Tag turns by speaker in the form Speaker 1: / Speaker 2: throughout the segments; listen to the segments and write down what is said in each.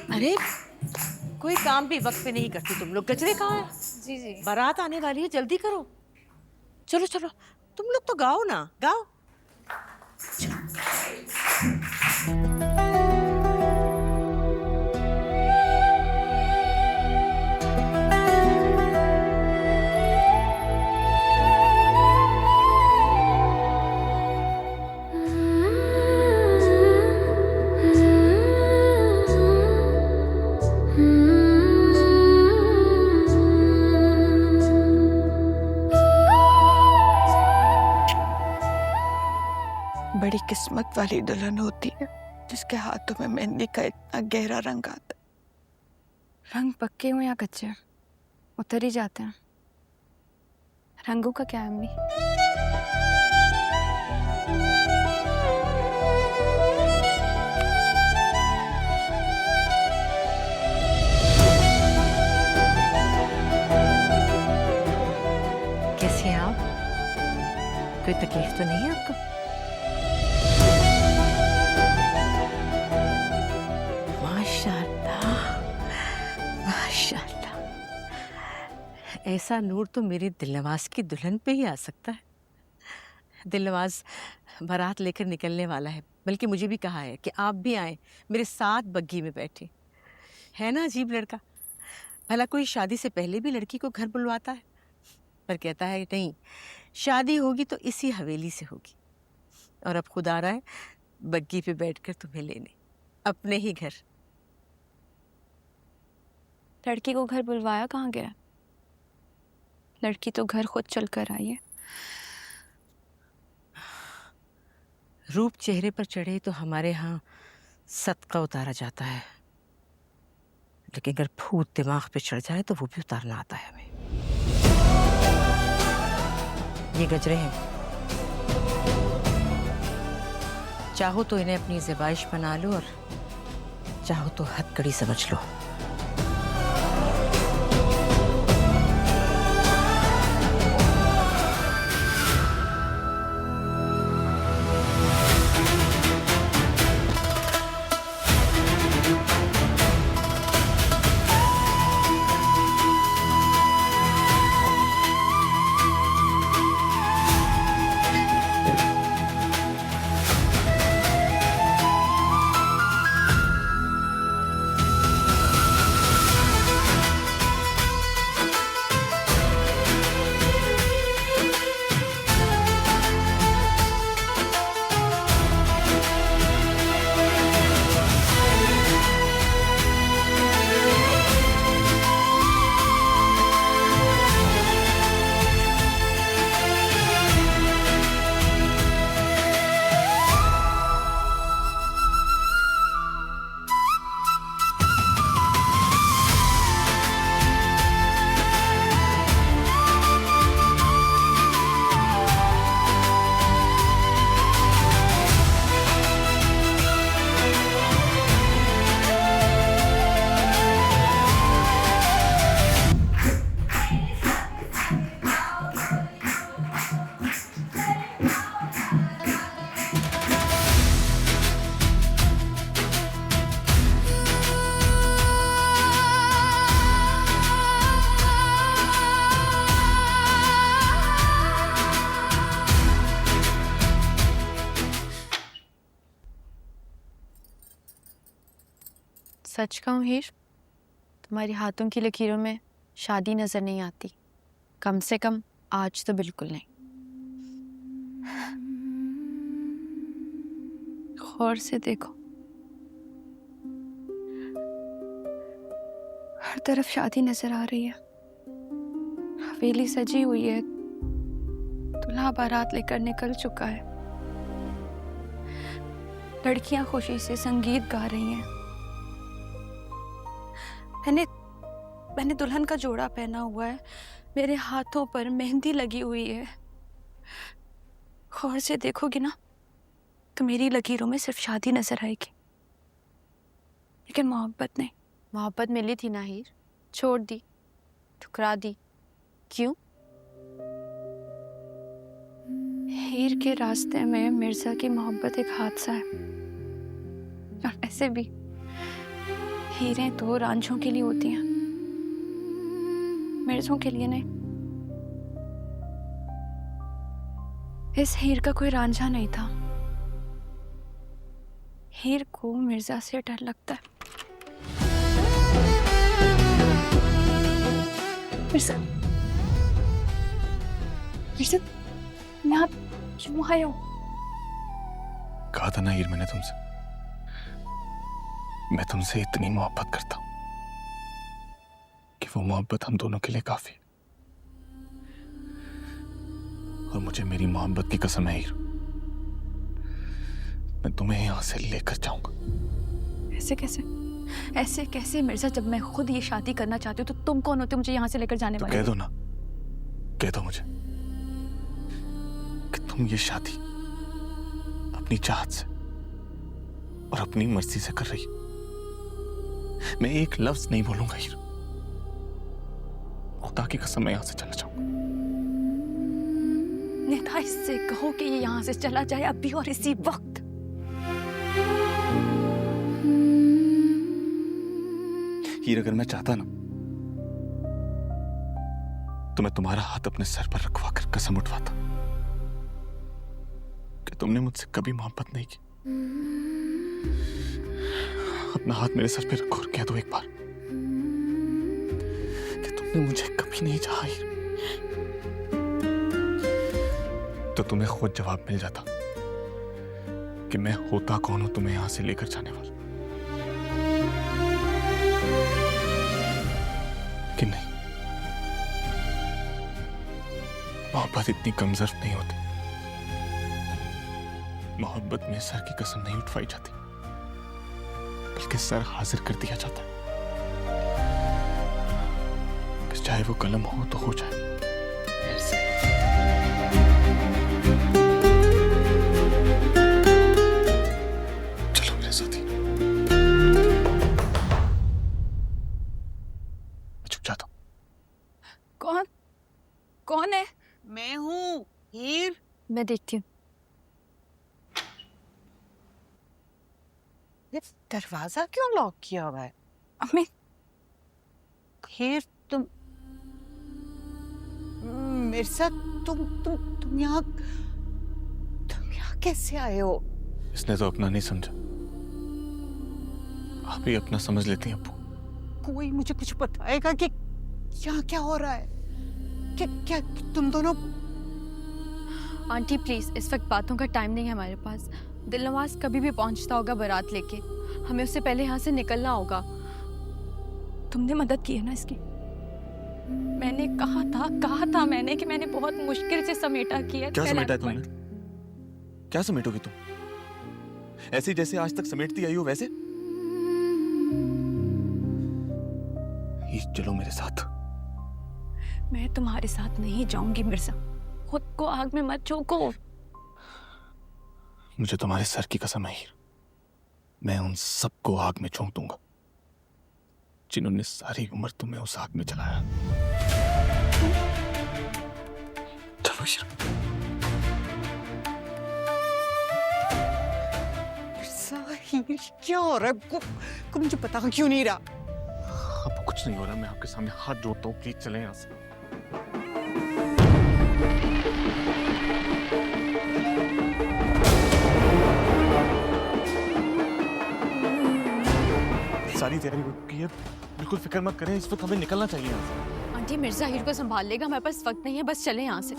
Speaker 1: अरे कोई काम भी वक्त पे नहीं करती तुम लोग। गजरे कहाँ है?
Speaker 2: जी जी।
Speaker 1: बारात आने वाली है, जल्दी करो। चलो चलो, तुम लोग तो गाओ ना, गाओ।
Speaker 3: बड़ी किस्मत वाली दुल्हन होती है जिसके हाथों में मेहंदी का इतना गहरा रंग आता है।
Speaker 2: रंग पक्के हुए या कच्चे उतर ही जाते हैं। रंगों का क्या है अम्मी?
Speaker 1: कैसी हैं आप? कोई तकलीफ तो नहीं है आपको? माशाल्लाह, माशाल्लाह। ऐसा नूर तो मेरी दिलनवाज की दुल्हन पे ही आ सकता है। दिलनवाज बारात लेकर निकलने वाला है, बल्कि मुझे भी कहा है कि आप भी आए, मेरे साथ बग्गी में बैठे। है ना अजीब लड़का। भला कोई शादी से पहले भी लड़की को घर बुलवाता है, पर कहता है नहीं, शादी होगी तो इसी हवेली से होगी। और अब खुद आ रहा है बग्गी पे बैठकर तुम्हें लेने, अपने ही घर।
Speaker 2: लड़की को घर बुलवाया कहाँ गया? लड़की तो घर खुद चल कर आई है।
Speaker 1: रूप चेहरे पर चढ़े तो हमारे यहाँ सदका उतारा जाता है, लेकिन अगर भूत दिमाग पे चढ़ जाए तो वो भी उतारना आता है हमें। ये गजरे हैं, चाहो तो इन्हें अपनी ज़िबाइश बना लो और चाहो तो हथकड़ी समझ लो।
Speaker 2: सच कहूँ हीर, तुम्हारे हाथों की लकीरों में शादी नजर नहीं आती। कम से कम आज तो बिल्कुल नहीं। गौर से देखो, हर तरफ शादी नजर आ रही है। हवेली सजी हुई है, दूल्हा बारात लेकर निकल चुका है, लड़कियां खुशी से संगीत गा रही हैं। मैंने दुल्हन का जोड़ा पहना हुआ है, मेरे हाथों पर मेहंदी लगी हुई है। गौर से देखोगी ना तो मेरी लकीरों में सिर्फ शादी नजर आएगी, लेकिन मोहब्बत नहीं। मोहब्बत मिली थी ना हीर, छोड़ दी, ठुकरा दी। क्यों? हीर के रास्ते में मिर्जा की मोहब्बत एक हादसा है, और ऐसे भी हीरें तो रांझों के लिए होती हैं, मिर्जों के लिए नहीं। इस हीर का कोई रांझा नहीं था। हीर को मिर्जा से डर लगता है। मिर्जा, मिर्जा, यहाँ क्यों आए हो?
Speaker 4: कहा था ना हीर मैंने तुमसे, मैं तुमसे इतनी मोहब्बत करता हूं कि वो मोहब्बत हम दोनों के लिए काफी है। और मुझे मेरी मोहब्बत की कसम है हीर, मैं तुम्हें यहां से लेकर जाऊंगा।
Speaker 2: ऐसे कैसे? ऐसे कैसे मिर्जा? जब मैं खुद ये शादी करना चाहती हूँ तो तुम कौन होते हो मुझे यहाँ से लेकर जाने
Speaker 4: तो
Speaker 2: वाले?
Speaker 4: कह दो ना, कह दो मुझे कि तुम ये शादी अपनी चाहत से और अपनी मर्जी से कर रही हो। मैं एक लफ्ज नहीं बोलूंगा हीर, खुदा की कसम मैं यहां से चला जाऊंगा।
Speaker 2: नेता, इससे कहो कि ये यहाँ से चला जाए अभी और इसी वक्त।
Speaker 4: हीर, अगर मैं चाहता ना तो मैं तुम्हारा हाथ अपने सर पर रखवा कर कसम उठवाता कि तुमने मुझसे कभी मोहब्बत नहीं की। अपना हाथ मेरे सर पे रखो और कह दो एक बार कि तुमने मुझे कभी नहीं चाहा हीर। तो तुम्हें खुद जवाब मिल जाता कि मैं होता कौन हूं तुम्हें यहां से लेकर जाने वाला। कि नहीं, मोहब्बत इतनी कमजोर नहीं होती। मोहब्बत में सर की कसम नहीं उठवाई जाती, बल्कि सर हाजिर कर दिया जाता है। फिर चाहे वो कलम हो तो हो जाए। चलो मेरे साथी, मैं चुप जाता हूं।
Speaker 2: कौन? कौन है?
Speaker 3: मैं हूँ हीर।
Speaker 2: मैं देखती हूँ।
Speaker 3: ये दरवाजा क्यों लॉक किया हुआ है?
Speaker 2: अम्मी,
Speaker 3: हीर, तुम मिर्जा, तुम यहाँ कैसे आए हो?
Speaker 4: इसने तो अपना नहीं समझा, आप ही अपना समझ लेती हैं अप्पू।
Speaker 3: कोई मुझे कुछ बताएगा कि यहाँ क्या हो रहा है? क्या तुम दोनों?
Speaker 2: आंटी प्लीज, इस वक्त बातों का टाइम नहीं है हमारे पास। दिलनवाज कभी भी पहुंचता होगा बारात लेके, हमें उससे पहले यहाँ से निकलना होगा। तुमने मदद की है ना इसकी? मैंने कहा था मैंने कि मैंने बहुत मुश्किल से समेटा किया।
Speaker 4: क्या समेटा है तुमने? क्या समेटोगी तुम? ऐसे जैसे आज तक समेटती आई हो वैसे? ये चलो मेरे साथ।
Speaker 2: मैं तुम्हारे साथ नहीं जाऊंगी मिर्जा, खुद को आग में मत झोंको।
Speaker 4: मुझे तुम्हारे सर की कसम है हीर, मैं उन सबको आग में झोंक दूंगा जिन्होंने सारी उम्र तुम्हें उस आग में जलाया। चलो हीर।
Speaker 3: हीर, क्या हो रहा है? को मुझे पता क्यों नहीं रहा?
Speaker 4: अब कुछ नहीं हो रहा, मैं आपके सामने हाथ जोड़ता हूँ, प्लीज चलें यहाँ से। सारी तैयारी हो चुकी है, बिल्कुल फिक्र मत करें, इस वक्त हमें निकलना चाहिए यहाँ से।
Speaker 2: आंटी, मिर्जा हीर को संभाल लेगा, हमारे पास वक्त नहीं है, बस चले यहाँ से।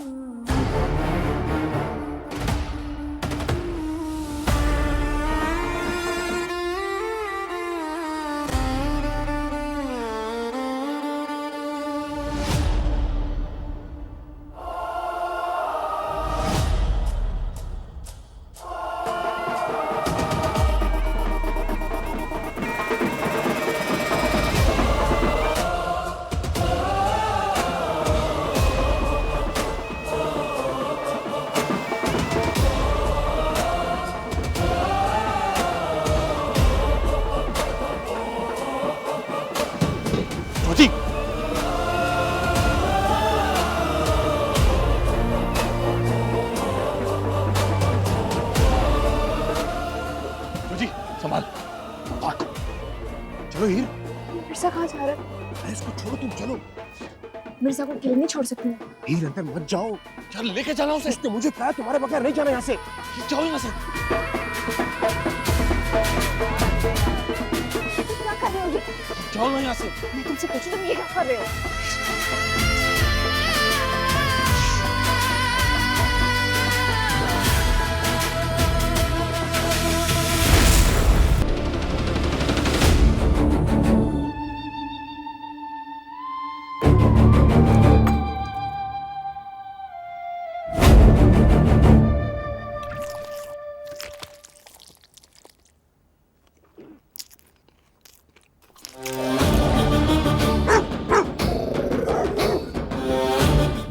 Speaker 5: छोड़ो तुम, चलो।
Speaker 6: मिर्जा को अकेले नहीं छोड़ सकती मैं।
Speaker 5: हीर अंदर मत जाओ, चल लेके जाना उसे। उसने मुझे कहा तुम्हारे बगैर नहीं जाना यहाँ से। जाओ यहाँ से।
Speaker 6: क्या कर रहे हो ये?
Speaker 5: जाओ ना यहाँ से।
Speaker 6: मैं तुमसे पूछूं तुम ये क्या कर रहे हो?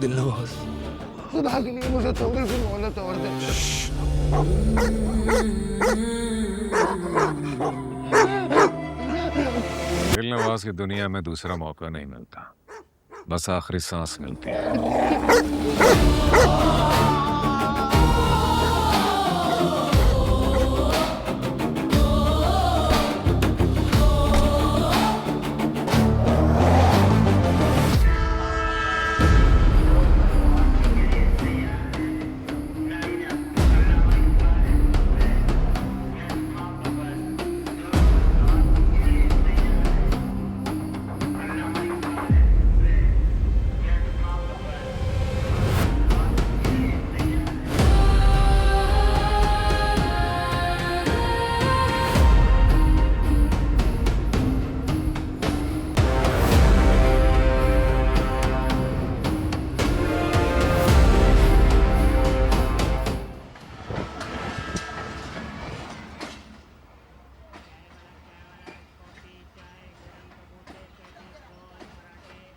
Speaker 5: दिलनवाज, खुदा के लिए मुझे थोड़ी सी मोहलत और दे।
Speaker 7: दिलनवाज की दुनिया में दूसरा मौका नहीं मिलता, बस आखिरी सांस मिलती है।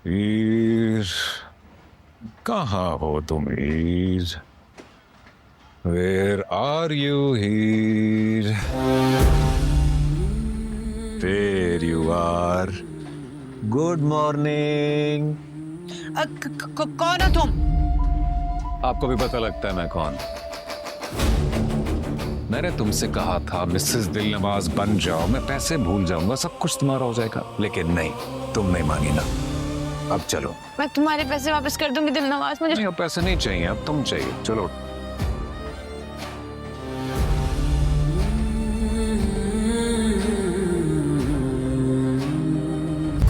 Speaker 7: हीर, कहाँ हो तुम हीर? Where are you Heer? There you are. Good morning.
Speaker 1: कौन हो तुम?
Speaker 7: आपको भी पता लगता है मैं कौन? मैंने तुमसे कहा था मिसेस दिलनवाज बन जाओ, मैं पैसे भूल जाऊंगा, सब कुछ तुम्हारा हो जाएगा, लेकिन नहीं, तुम नहीं मानी ना। अब चलो।
Speaker 2: मैं तुम्हारे पैसे वापस कर दूंगी दिलनवाज, मुझे
Speaker 7: नहीं, अब पैसे नहीं चाहिए, अब तुम चाहिए। चलो।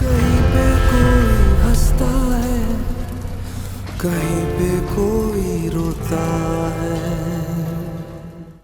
Speaker 8: कहीं पे कोई हंसता है, कहीं पे कोई